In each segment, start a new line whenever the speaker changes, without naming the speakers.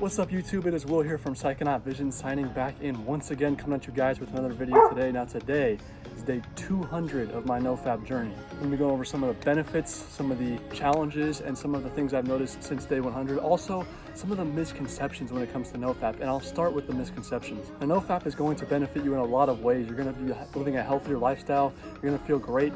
What's up YouTube? It is Will here from PSYCHONAUT Visions signing back in once again, coming at you guys with another video today. Now today is day 200 of my Nofap journey. I'm going to be going over some of the benefits, some of the challenges, and some of the things I've noticed since day 100. Also, some of the misconceptions when it comes to Nofap, and I'll start with the misconceptions. Now, Nofap is going to benefit you in a lot of ways. You're going to be living a healthier lifestyle, you're going to feel great,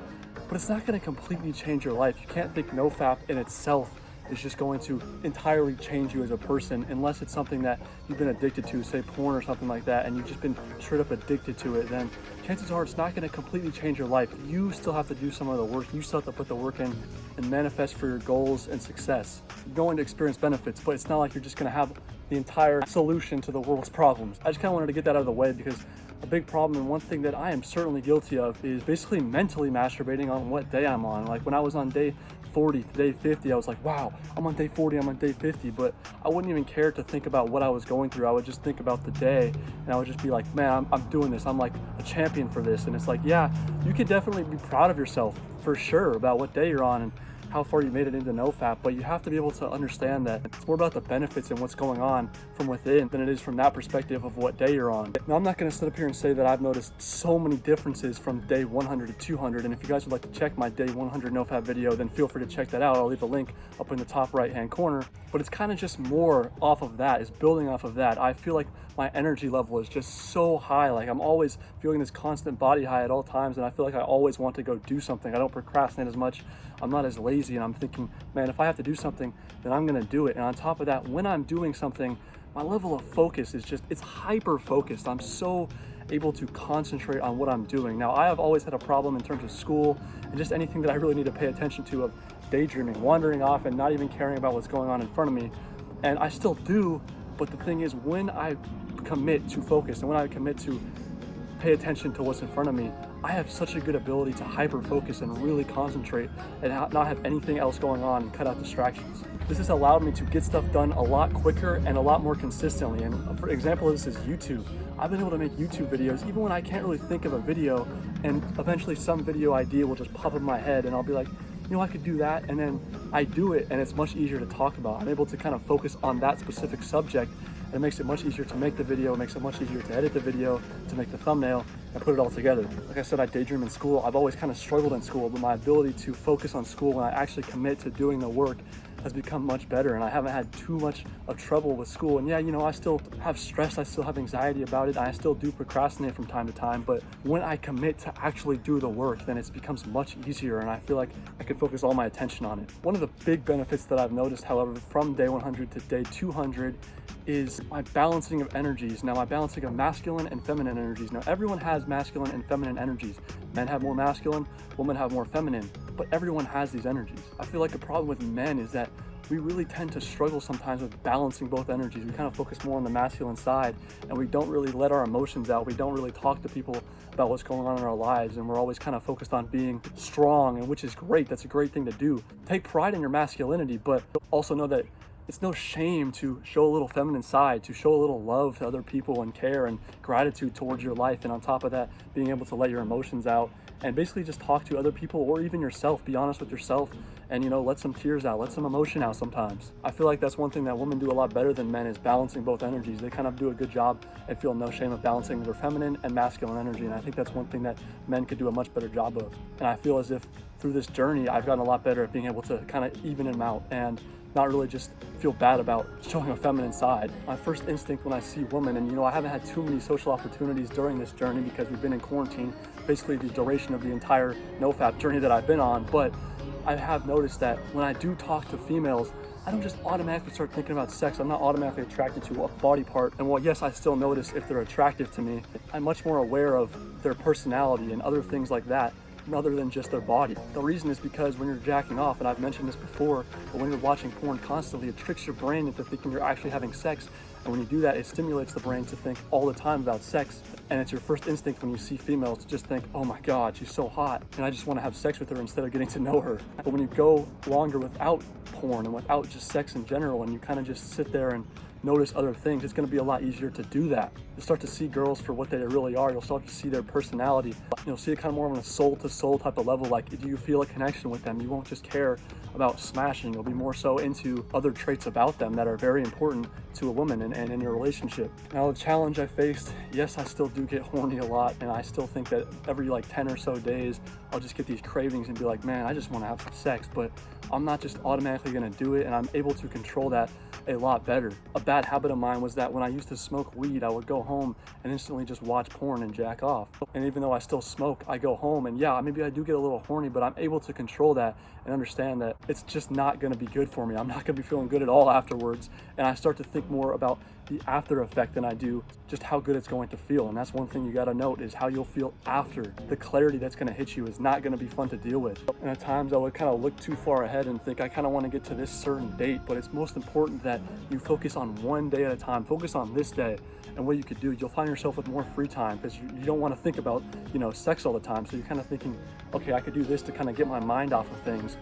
but it's not going to completely change your life. You can't think Nofap in itself is just going to entirely change you as a person, unless it's something that you've been addicted to, say porn or something like that, and you've just been straight up addicted to it. Then chances are it's not going to completely change your life. You still have to do some of the work. You still have to put the work in and manifest for your goals and success. You're going to experience benefits, but it's not like you're just going to have the entire solution to the world's problems. I just kind of wanted to get that out of the way, because a big problem, and one thing that I am certainly guilty of, is basically mentally masturbating on what day I'm on. Like when I was on day 40 to day 50, I was like, wow, I'm on day 40, I'm on day 50, but I wouldn't even care to think about what I was going through. I would just think about the day, and I would just be like, man, I'm doing this. I'm like a champion for this. And it's like, yeah, you could definitely be proud of yourself for sure about what day you're on and how far you made it into Nofap, but you have to be able to understand that it's more about the benefits and what's going on from within than it is from that perspective of what day you're on. Now, I'm not going to sit up here and say that I've noticed so many differences from day 100 to 200, and if you guys would like to check my day 100 Nofap video, then feel free to check that out. I'll leave a link up in the top right hand corner, but it's kind of just more off of that, it's building off of that. I feel like my energy level is just so high. Like I'm always feeling this constant body high at all times, and I feel like I always want to go do something. I don't procrastinate as much. I'm not as lazy, and I'm thinking, man, if I have to do something, then I'm gonna do it. And on top of that, when I'm doing something, my level of focus is just, it's hyper focused. I'm so able to concentrate on what I'm doing. Now, I have always had a problem in terms of school and just anything that I really need to pay attention to, of daydreaming, wandering off and not even caring about what's going on in front of me. And I still do, but the thing is, when I commit to focus and when I commit to pay attention to what's in front of me, I have such a good ability to hyper focus and really concentrate and not have anything else going on and cut out distractions. This has allowed me to get stuff done a lot quicker and a lot more consistently. And for example, this is YouTube. I've been able to make YouTube videos even when I can't really think of a video, and eventually some video idea will just pop in my head and I'll be like, you know, I could do that, and then I do it, and it's much easier to talk about. I'm able to kind of focus on that specific subject, and it makes it much easier to make the video, it makes it much easier to edit the video, to make the thumbnail, and put it all together. Like I said, I daydream in school. I've always kind of struggled in school, but my ability to focus on school when I actually commit to doing the work has become much better, and I haven't had too much of trouble with school. And yeah, you know, I still have stress, I still have anxiety about it, I still do procrastinate from time to time, but when I commit to actually do the work, then it becomes much easier, and I feel like I can focus all my attention on it. One of the big benefits that I've noticed, however, from day 100 to day 200 is my balancing of energies. Now, my balancing of masculine and feminine energies. Now, everyone has masculine and feminine energies. Men have more masculine, women have more feminine, but everyone has these energies. I feel like the problem with men is that we really tend to struggle sometimes with balancing both energies. We kind of focus more on the masculine side, and we don't really let our emotions out. We don't really talk to people about what's going on in our lives, and we're always kind of focused on being strong, and which is great. That's a great thing to do. Take pride in your masculinity, but also know that it's no shame to show a little feminine side, to show a little love to other people and care and gratitude towards your life. And on top of that, being able to let your emotions out and basically just talk to other people or even yourself. Be honest with yourself and, you know, let some tears out, let some emotion out sometimes. I feel like that's one thing that women do a lot better than men, is balancing both energies. They kind of do a good job and feel no shame of balancing their feminine and masculine energy. And I think that's one thing that men could do a much better job of. And I feel as if through this journey, I've gotten a lot better at being able to kind of even them out and not really just feel bad about showing a feminine side. My first instinct when I see women, and you know, I haven't had too many social opportunities during this journey because we've been in quarantine, basically the duration of the entire Nofap journey that I've been on, but I have noticed that when I do talk to females, I don't just automatically start thinking about sex. I'm not automatically attracted to a body part. And while yes, I still notice if they're attractive to me, I'm much more aware of their personality and other things like that, rather than just their body. The reason is because when you're jacking off, and I've mentioned this before, but when you're watching porn constantly, it tricks your brain into thinking you're actually having sex. And when you do that, it stimulates the brain to think all the time about sex. And it's your first instinct when you see females to just think, oh my God, she's so hot, and I just want to have sex with her instead of getting to know her. But when you go longer without porn and without just sex in general, and you kind of just sit there and notice other things, it's going to be a lot easier to do that. You'll start to see girls for what they really are. You'll start to see their personality. You'll see it kind of more on a soul-to-soul type of level. Like, if you feel a connection with them, you won't just care about smashing. You'll be more so into other traits about them that are very important to a woman and in your relationship. Now, the challenge I faced, yes, I still do get horny a lot, and I still think that every like 10 or so days, I'll just get these cravings and be like, man, I just want to have some sex, but I'm not just automatically going to do it, and I'm able to control that a lot better. A bad habit of mine was that when I used to smoke weed, I would go home and instantly just watch porn and jack off. And even though I still smoke, I go home and yeah, maybe I do get a little horny, but I'm able to control that and understand that it's just not going to be good for me. I'm not going to be feeling good at all afterwards. And I start to think more about the after effect than I do just how good it's going to feel. And that's one thing you got to note, is how you'll feel after. The clarity that's going to hit you is not going to be fun to deal with. And at times I would kind of look too far ahead and think I kind of want to get to this certain date, but it's most important that you focus on one day at a time. Focus on this day, and what you could do, you'll find yourself with more free time, because you don't want to think about, you know, sex all the time. So you're kind of thinking, okay, I could do this to kind of get my mind off of things.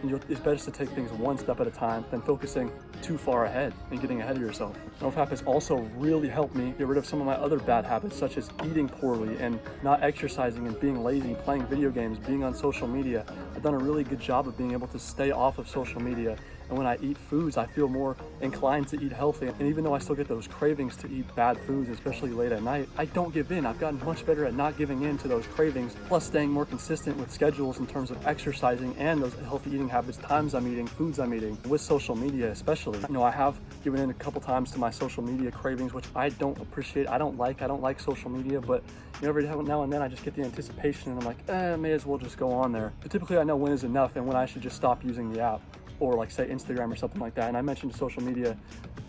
And it's best to take things one step at a time than focusing too far ahead and getting ahead of yourself. Nofap has also really helped me get rid of some of my other bad habits, such as eating poorly and not exercising and being lazy, playing video games, being on social media. I've done a really good job of being able to stay off of social media. And when I eat foods, I feel more inclined to eat healthy. And even though I still get those cravings to eat bad foods, especially late at night, I don't give in. I've gotten much better at not giving in to those cravings, plus staying more consistent with schedules in terms of exercising and those healthy eating habits, times I'm eating, foods I'm eating, with social media especially. You know, I have given in a couple times to my social media cravings, which I don't appreciate. I don't like social media, but you know, every now and then I just get the anticipation and I'm like, may as well just go on there. But typically I know when is enough and when I should just stop using the app, or like say Instagram or something like that. And I mentioned social media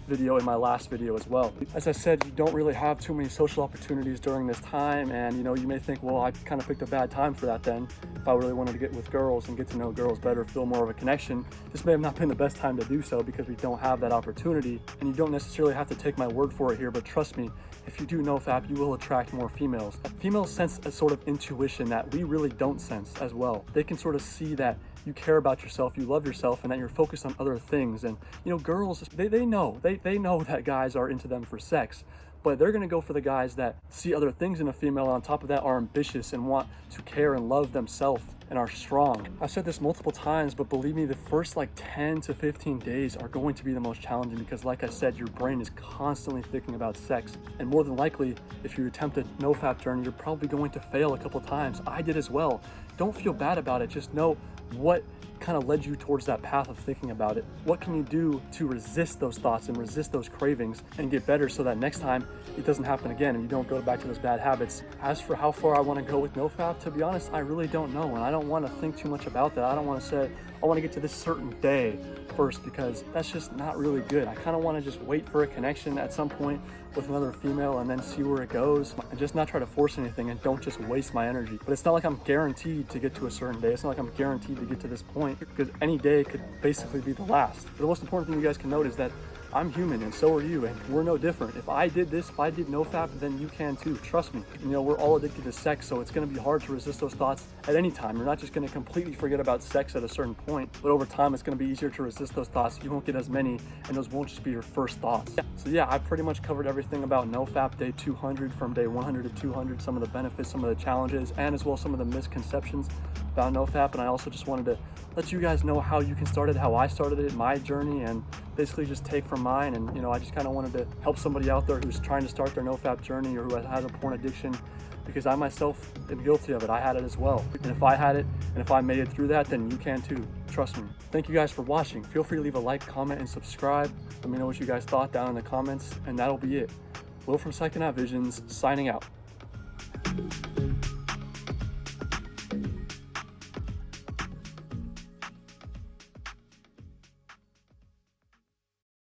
video in my last video as well. As I said, you don't really have too many social opportunities during this time, and you know, you may think, well, I kind of picked a bad time for that then. If I really wanted to get with girls and get to know girls better, feel more of a connection, this may have not been the best time to do so, because we don't have that opportunity. And you don't necessarily have to take my word for it here, but trust me, if you do Nofap, you will attract more females. Females sense a sort of intuition that we really don't sense as well. They can sort of see that you care about yourself, you love yourself, and that you're focused on other things. And you know, girls, they know that guys are into them for sex, but they're gonna go for the guys that see other things in a female, on top of that are ambitious and want to care and love themselves and are strong. I've said this multiple times, but believe me, the first like 10 to 15 days are going to be the most challenging, because like I said, your brain is constantly thinking about sex. And more than likely, if you attempt a Nofap journey, you're probably going to fail a couple times. I did as well. Don't feel bad about it. Just know what kind of led you towards that path of thinking about it. What can you do to resist those thoughts and resist those cravings and get better, so that next time it doesn't happen again and you don't go back to those bad habits? As for how far I want to go with Nofap, to be honest, I really don't know, and I don't want to think too much about that. I don't want to say I want to get to this certain day first, because that's just not really good. I kind of want to just wait for a connection at some point with another female and then see where it goes, and just not try to force anything and don't just waste my energy. But it's not like I'm guaranteed to get to a certain day. It's not like I'm guaranteed to get to this point, because any day could basically be the last. But the most important thing you guys can note is that I'm human and so are you, and we're no different. If I did this, if I did Nofap, then you can too, trust me. You know, we're all addicted to sex, so it's gonna be hard to resist those thoughts at any time. You're not just gonna completely forget about sex at a certain point, but over time it's gonna be easier to resist those thoughts. You won't get as many, and those won't just be your first thoughts. So yeah, I pretty much covered everything about Nofap day 200, from day 100 to 200, some of the benefits, some of the challenges, and as well some of the misconceptions about Nofap. And I also just wanted to let you guys know how you can start it, how I started it, my journey, and basically just take from mine. And you know, I just kind of wanted to help somebody out there who's trying to start their Nofap journey, or who has a porn addiction, because I myself am guilty of it. I had it as well, and if I had it and if I made it through that, then you can too, trust me. Thank you guys for watching. Feel free to leave a like, comment, and subscribe. Let me know what you guys thought down in the comments, and that'll be it. Will from Psychonaut Visions, signing out.